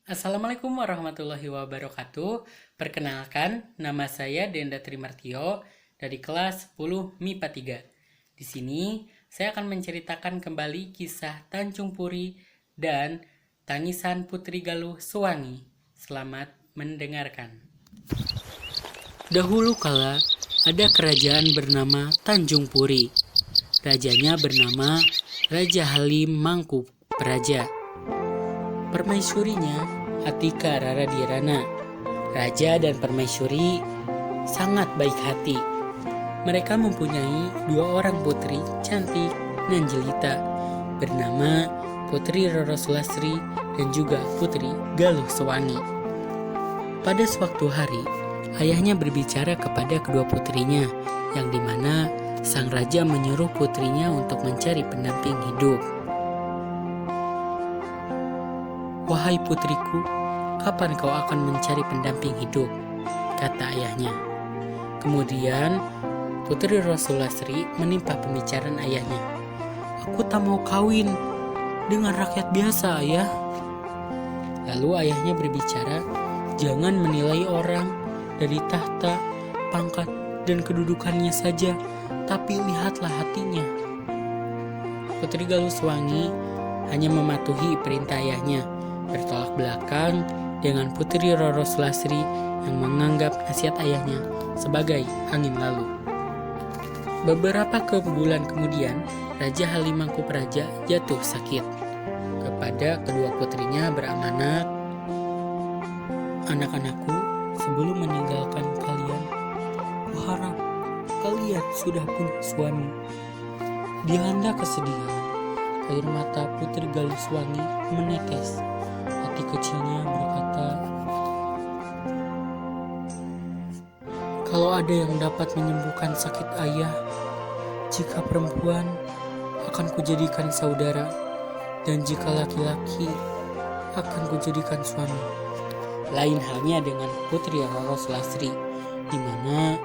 Assalamualaikum warahmatullahi wabarakatuh. Perkenalkan, nama saya Denda Trimartio dari kelas 10 MIPA 3. Di sini, saya akan menceritakan kembali kisah Tanjung Puri dan Tangisan Putri Galuh Suwangi. Selamat mendengarkan. Dahulu kala, ada kerajaan bernama Tanjung Puri. Rajanya bernama Raja Halim Mangku Praja. Permaisurinya Atika Raradirana. Raja dan permaisuri sangat baik hati. Mereka mempunyai dua orang putri cantik dan jelita bernama Putri Roro Sulasri dan juga Putri Galuh Suwangi. Pada suatu hari, ayahnya berbicara kepada kedua putrinya, yang dimana sang raja menyuruh putrinya untuk mencari pendamping hidup. "Wahai putriku, kapan kau akan mencari pendamping hidup?" kata ayahnya. Kemudian Putri Rasulasri menimpa pembicaraan ayahnya. "Aku tak mau kawin dengan rakyat biasa, ayah." Lalu ayahnya berbicara, "Jangan menilai orang dari tahta, pangkat, dan kedudukannya saja, tapi lihatlah hatinya." Putri Galuh Suwangi hanya mematuhi perintah ayahnya, bertolak belakang dengan Putri Roro Sulasri yang menganggap nasihat ayahnya sebagai angin lalu. Beberapa bulan kemudian, Raja Halim Mangkupraja jatuh sakit. Kepada kedua putrinya beramanat, "Anak-anakku, sebelum meninggalkan kalian, kuharap kalian sudah punya suami." Dilanda kesedihan, air mata Putri Galuh Suwangi menetes. Hati kecilnya berkata, "Kalau ada yang dapat menyembuhkan sakit ayah, jika perempuan akan kujadikan saudara, dan jika laki-laki akan kujadikan suami." Lain halnya dengan Putri Roro Sulasri, di mana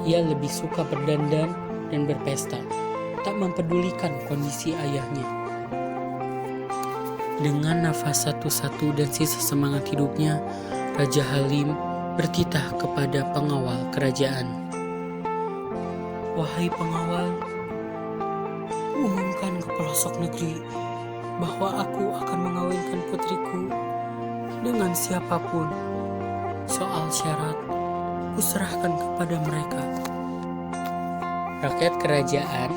ia lebih suka berdandan dan berpesta, tak mempedulikan kondisi ayahnya. Dengan nafas satu-satu dan sisa semangat hidupnya, Raja Halim bertitah kepada pengawal kerajaan. "Wahai pengawal, umumkan ke pelosok negeri bahwa aku akan mengawinkan putriku dengan siapapun. Soal syarat, kuserahkan kepada mereka." Rakyat kerajaan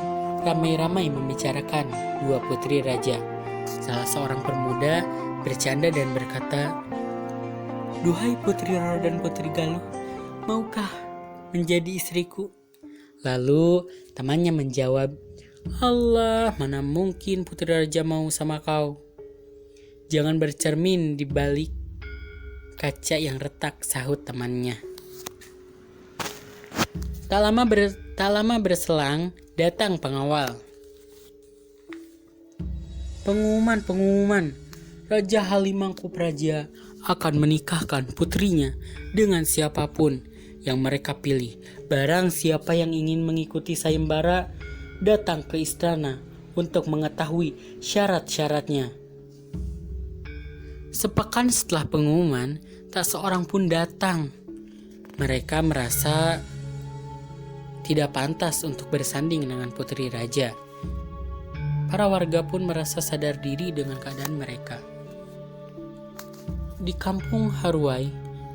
ramai-ramai membicarakan dua putri raja. Salah seorang pemuda bercanda dan berkata, "Duhai Putri Roro dan Putri Galuh, maukah menjadi istriku?" Lalu temannya menjawab, "Allah, mana mungkin Putri Raja mau sama kau? Jangan bercermin di balik kaca yang retak," sahut temannya. Tak lama berselang, datang pengawal. Pengumuman, Raja Halim Mangkupraja akan menikahkan putrinya dengan siapapun yang mereka pilih. Barang siapa yang ingin mengikuti sayembara, datang ke istana untuk mengetahui syarat-syaratnya. Sepekan setelah pengumuman, tak seorang pun datang. Mereka merasa tidak pantas untuk bersanding dengan putri raja. Para warga pun merasa sadar diri dengan keadaan mereka. Di kampung Haruai,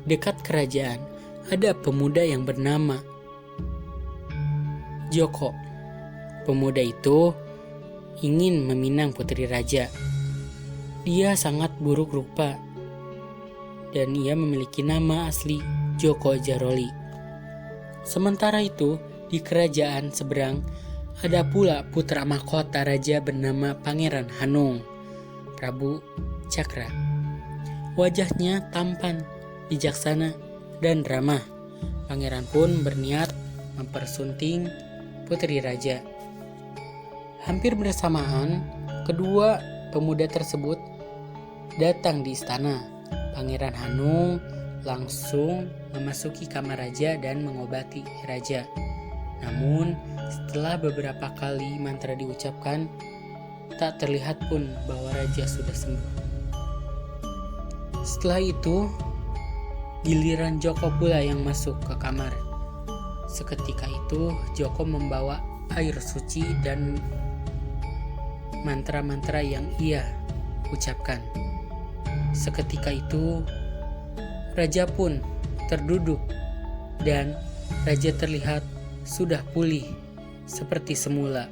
dekat kerajaan, ada pemuda yang bernama Joko. Pemuda itu ingin meminang putri raja. Dia sangat buruk rupa, dan ia memiliki nama asli Joko Jaroli. Sementara itu, di kerajaan seberang, ada pula putra mahkota raja bernama Pangeran Hanung, Prabu Cakra. Wajahnya tampan, bijaksana, dan ramah. Pangeran pun berniat mempersunting putri raja. Hampir bersamaan, kedua pemuda tersebut datang di istana. Pangeran Hanung langsung memasuki kamar raja dan mengobati raja. Namun, setelah beberapa kali mantra diucapkan, tak terlihat pun bahwa raja sudah sembuh. Setelah itu, giliran Joko pula yang masuk ke kamar. Seketika itu, Joko membawa air suci dan mantra-mantra yang ia ucapkan. Seketika itu, raja pun terduduk dan raja terlihat sudah pulih seperti semula.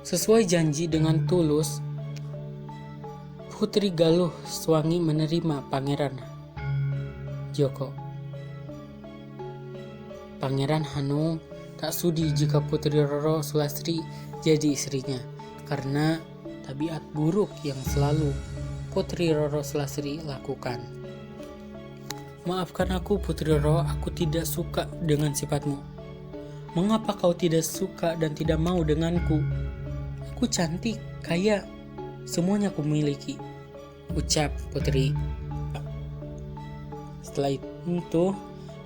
Sesuai janji dengan tulus, Putri Galuh Swangi menerima Pangeran Joko. Pangeran Hanung tak sudi jika Putri Roro Sulastri jadi istrinya, karena tabiat buruk yang selalu Putri Roro Sulastri lakukan. Maafkan aku Putri Roro, aku tidak suka dengan sifatmu. Mengapa kau tidak suka dan tidak mau denganku? Aku cantik, kaya, semuanya aku miliki, ucap Putri. Setelah itu,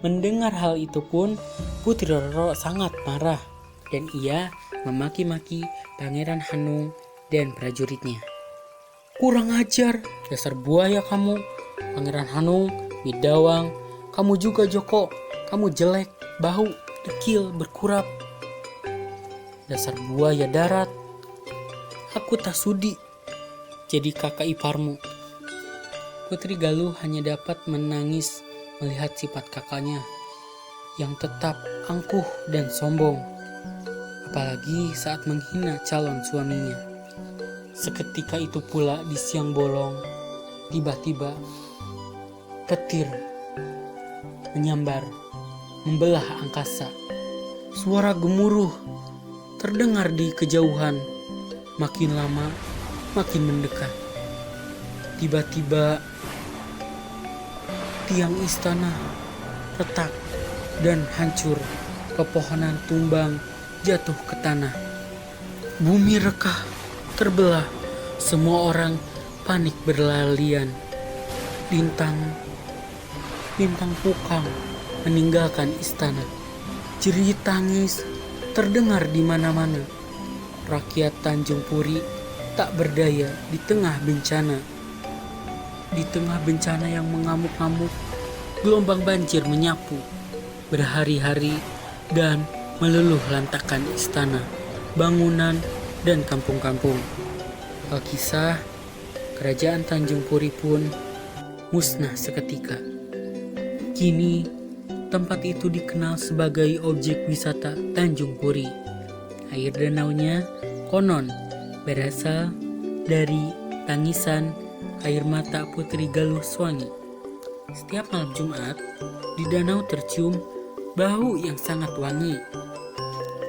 mendengar hal itu pun Putri Roro sangat marah dan ia memaki-maki Pangeran Hanung dan prajuritnya. Kurang ajar, dasar buaya kamu, Pangeran Hanung, Bidawang, kamu juga Joko, kamu jelek, bau, dekil, berkurap. Dasar buaya darat, aku tak sudi jadi kakak iparmu. Putri Galuh hanya dapat menangis melihat sifat kakaknya yang tetap angkuh dan sombong, apalagi saat menghina calon suaminya. Seketika itu pula di siang bolong, tiba-tiba petir menyambar, membelah angkasa. Suara gemuruh terdengar di kejauhan, makin lama makin mendekat. Tiba-tiba tiang istana retak dan hancur. Pepohonan tumbang jatuh ke tanah. Bumi rekah, terbelah. Semua orang panik berlarian. Bintang pukang meninggalkan istana. Jerit tangis terdengar di mana-mana. Rakyat Tanjung Puri tak berdaya di tengah bencana. Di tengah bencana yang mengamuk-ngamuk, gelombang banjir menyapu berhari-hari dan meluluh lantakan istana, bangunan, dan kampung-kampung. Alkisah, kerajaan Tanjung Puri pun musnah seketika. Kini, tempat itu dikenal sebagai objek wisata Tanjung Puri. Air danaunya konon berasal dari tangisan air mata Putri Galuh Swangi. Setiap malam Jumat, di danau tercium bau yang sangat wangi.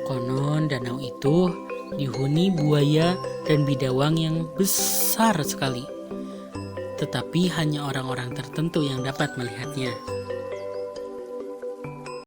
Konon danau itu dihuni buaya dan bidawang yang besar sekali. Tetapi hanya orang-orang tertentu yang dapat melihatnya.